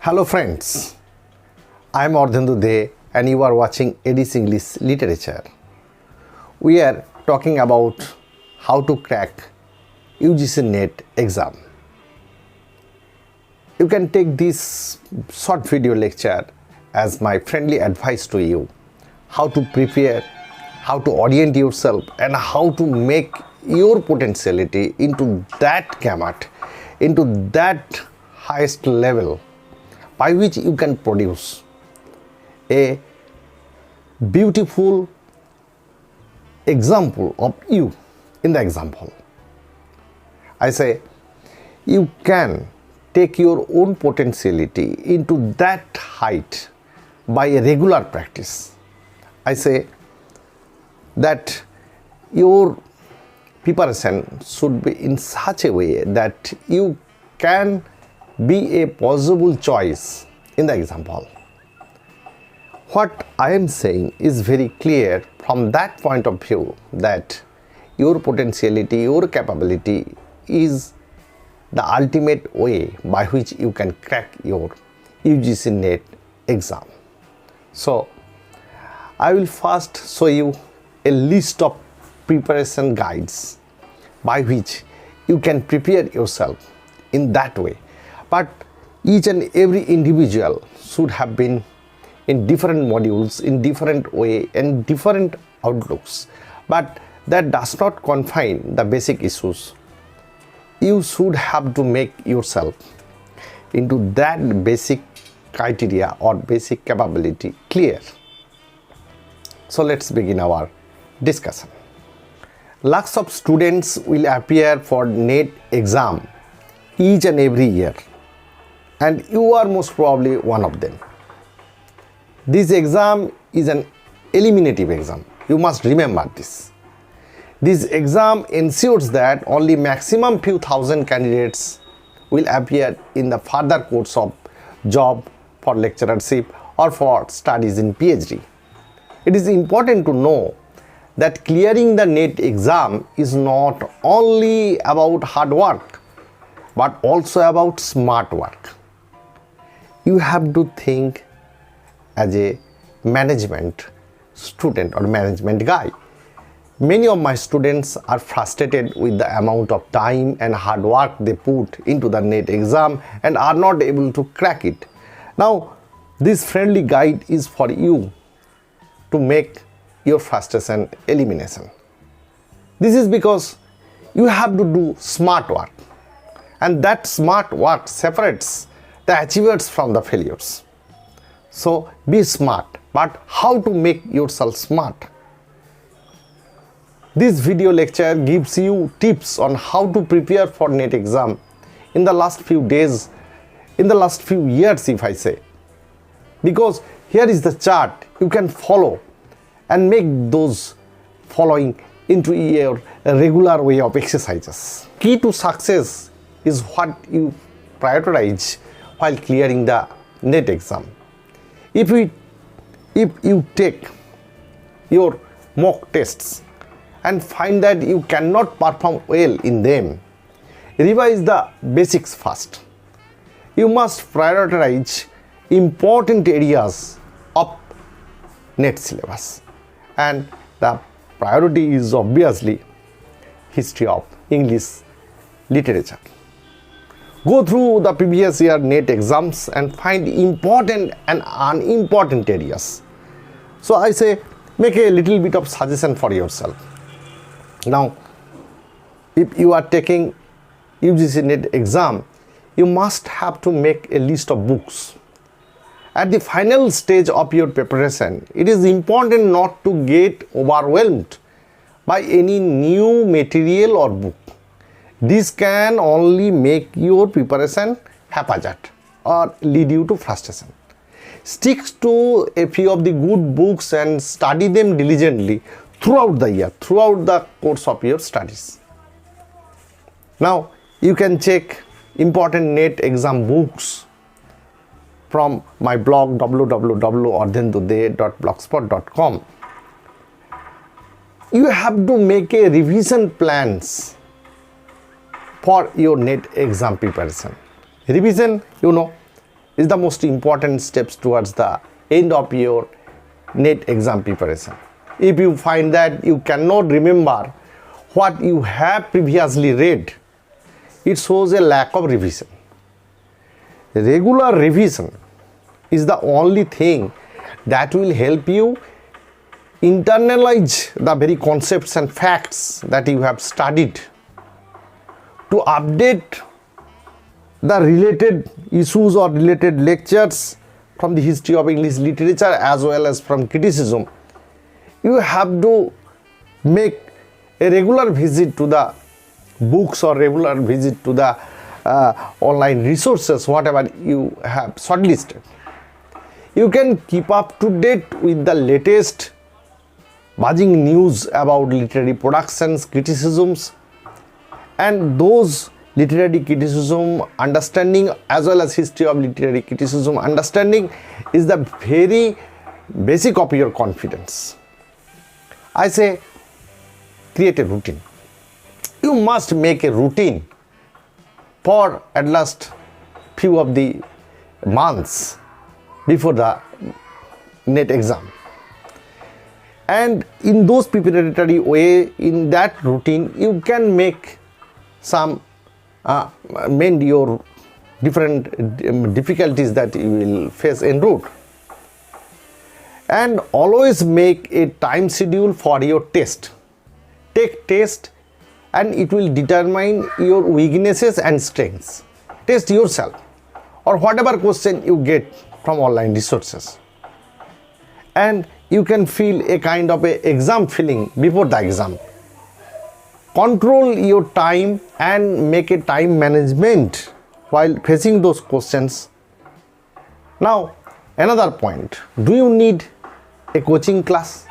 Hello friends, I am ardhendude and you are watching UGC English Literature. We are talking about how to crack UGC NET exam. You can take this short video lecture as my friendly advice to you, how to prepare, how to orient yourself and how to make your potentiality into that gamut, into that highest level by which you can produce a beautiful example of you in the example. I say you can take your own potentiality into that height by a regular practice. I say that your preparation should be in such a way that you can be a possible choice in the example. What I am saying is very clear from that point of view that your potentiality, your capability is the ultimate way by which you can crack your UGC NET exam. So, I will first show you a list of preparation guides by which you can prepare yourself in that way. But each and every individual should have been in different modules, in different way and different outlooks. But that does not confine the basic issues. You should have to make yourself into that basic criteria or basic capability clear. So let's begin our discussion. Lakhs of students will appear for NET exam each and every year, and you are most probably one of them. This exam is an eliminative exam. You must remember this. This exam ensures that only maximum few thousand candidates will appear in the further course of job, for lecturership or for studies in PhD. It is important to know that clearing the NET exam is not only about hard work but also about smart work. You have to think as a management student or management guy. Many of my students are frustrated with the amount of time and hard work they put into the NET exam and are not able to crack it. Now, this friendly guide is for you to make your frustration elimination. This is because you have to do smart work, and that smart work separates the achievers from the failures. So be smart, but how to make yourself smart? This video lecture gives you tips on how to prepare for NET exam in the last few days, in the last few years if I say. Because here is the chart you can follow and make those following into your regular way of exercises. Key to success is what you prioritize while clearing the NET exam. If you take your mock tests and find that you cannot perform well in them, revise the basics first. You must prioritize important areas of NET syllabus, and the priority is obviously history of English literature. Go through the previous year NET exams and find important and unimportant areas. So I say make a little bit of suggestion for yourself. Now, if you are taking UGC NET exam, you must have to make a list of books. At the final stage of your preparation, it is important not to get overwhelmed by any new material or book. This can only make your preparation haphazard or lead you to frustration. Stick to a few of the good books and study them diligently throughout the year, throughout the course of your studies. Now, you can check important NET exam books from my blog www.ardhendude.blogspot.com. You have to make a revision plans for your NET exam preparation. Revision, is the most important steps towards the end of your NET exam preparation. If you find that you cannot remember what you have previously read, it shows a lack of revision. Regular revision is the only thing that will help you internalize the very concepts and facts that you have studied, to update the related issues or related lectures from the history of English literature as well as from criticism. You have to make a regular visit to the books or regular visit to the online resources, whatever you have shortlisted. You can keep up to date with the latest buzzing news about literary productions, criticisms, and those literary criticism understanding as well as history of literary criticism understanding is the very basic of your confidence. I say create a routine. You must make a routine for at least few of the months before the NET exam. And in those preparatory way, in that routine, you can make some mend your different difficulties that you will face en route. And always make a time schedule for your test. Take test and it will determine your weaknesses and strengths. Test yourself or whatever question you get from online resources. And you can feel a kind of a exam feeling before the exam. Control your time and make a time management while facing those questions. Now, another point, do you need a coaching class?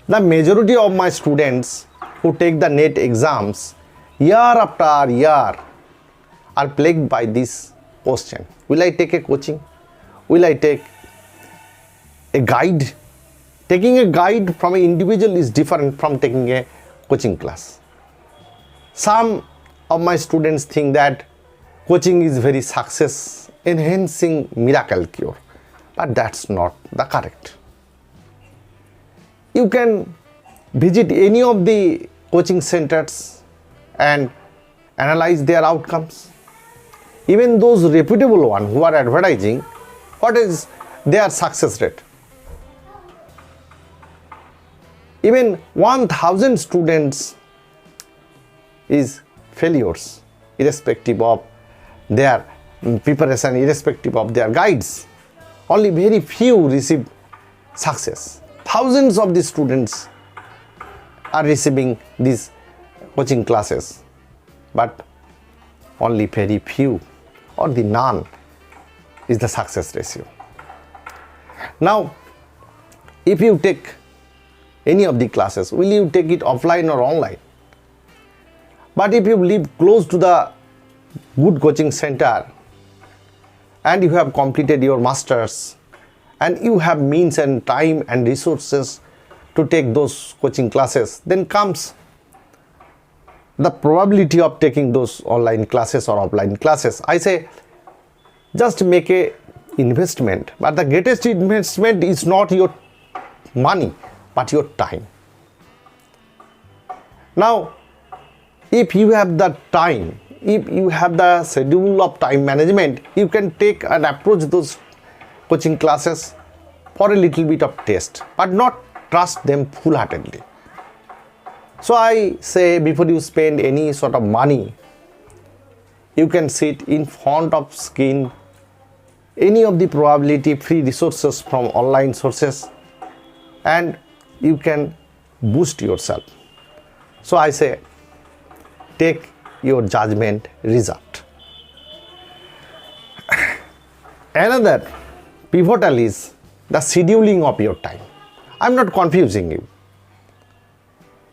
The majority of my students who take the NET exams year after year are plagued by this question. Will I take a coaching? Will I take a guide? Taking a guide from an individual is different from taking a coaching class. Some of my students think that coaching is very success enhancing miracle cure, but that's not the correct. You can visit any of the coaching centers and analyze their outcomes. Even those reputable ones who are advertising, what is their success rate? Even 1,000 students is failures, irrespective of their preparation, irrespective of their guides. Only very few receive success. Thousands of the students are receiving these coaching classes, but only very few or the none is the success ratio. Now, if you take any of the classes, will you take it offline or online? But if you live close to the good coaching center and you have completed your masters and you have means and time and resources to take those coaching classes, then comes the probability of taking those online classes or offline classes. I say just make a investment, but the greatest investment is not your money but your time. Now, if you have the time, if you have the schedule of time management, you can take and approach those coaching classes for a little bit of test, but not trust them full-heartedly. So I say, before you spend any sort of money, you can sit in front of screen any of the probability free resources from online sources and you can boost yourself. So I say, take your judgment reserved. Another pivotal is the scheduling of your time. I'm not confusing you.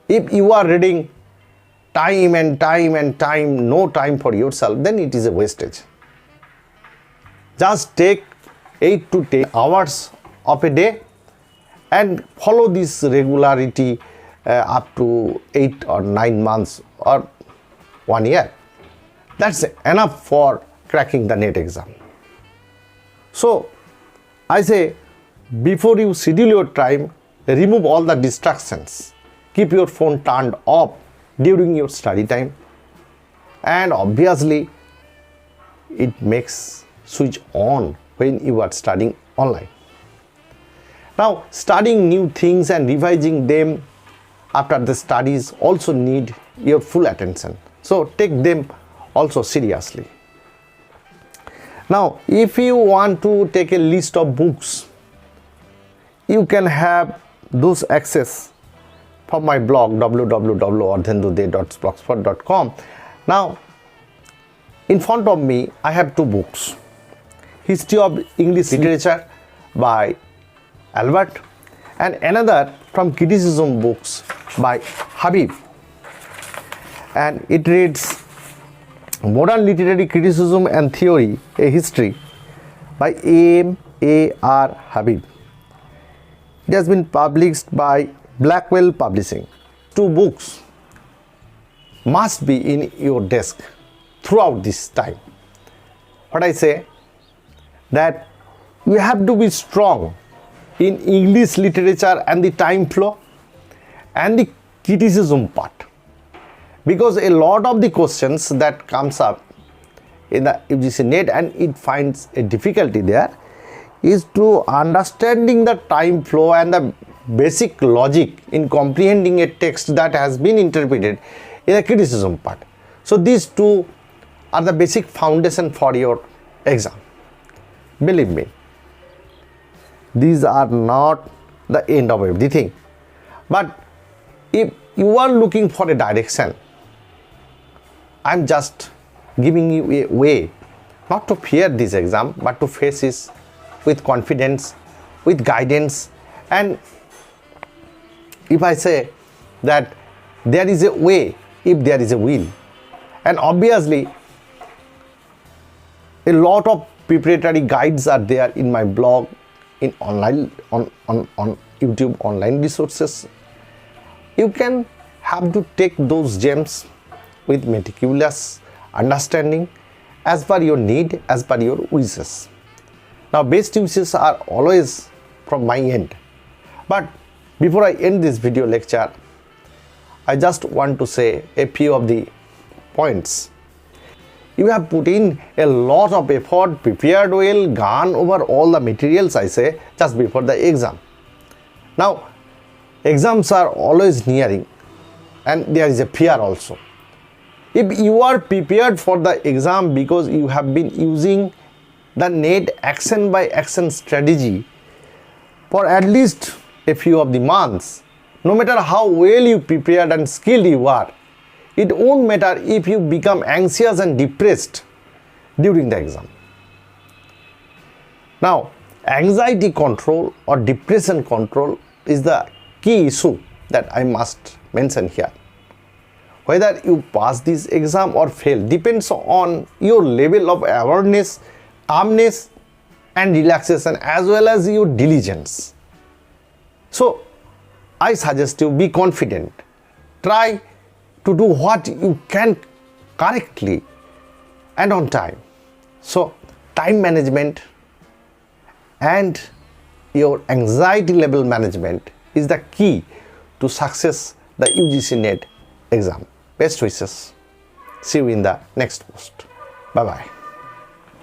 If you are reading time and time and time, no time for yourself, then it is a wastage. Just take 8 to 10 hours of a day and follow this regularity up to 8 or 9 months or 1 year. That's enough for cracking the NET exam. So I say, before you schedule your time, remove all the distractions. Keep your phone turned off during your study time, and obviously it makes switch on when you are studying online. Now, studying new things and revising them after the studies also need your full attention. So take them also seriously. Now, if you want to take a list of books, you can have those access from my blog www.ardhendude.blogspot.com. Now, in front of me, I have two books. History of English Literature by Albert, and another from criticism books by Habib. And it reads Modern Literary Criticism and Theory, a History by M.A.R. Habib. It has been published by Blackwell Publishing. Two books must be in your desk throughout this time. What I say, that you have to be strong in English literature and the time flow and the criticism part, because a lot of the questions that comes up in the UGC NET and it finds a difficulty there is to understanding the time flow and the basic logic in comprehending a text that has been interpreted in a criticism part. So these two are the basic foundation for your exam. Believe me, these are not the end of everything, but if you are looking for a direction, I'm just giving you a way not to fear this exam but to face it with confidence, with guidance. And if I say that there is a way if there is a will, and obviously a lot of preparatory guides are there in my blog, in online on YouTube online resources. You can have to take those gems with meticulous understanding as per your need, as per your wishes. Now, best wishes are always from my end. But before I end this video lecture, I just want to say a few of the points. You have put in a lot of effort, prepared well, gone over all the materials, I say, just before the exam. Now, exams are always nearing and there is a fear also. If you are prepared for the exam because you have been using the NET action by action strategy for at least a few of the months, no matter how well you prepared and skilled you are, it won't matter if you become anxious and depressed during the exam. Now, anxiety control or depression control is the key issue that I must mention here. Whether you pass this exam or fail depends on your level of awareness, calmness and relaxation, as well as your diligence. So, I suggest you be confident. Try to do what you can correctly and on time. So, time management and your anxiety level management is the key to success the UGC NET exam. Best wishes. See you in the next post. Bye bye.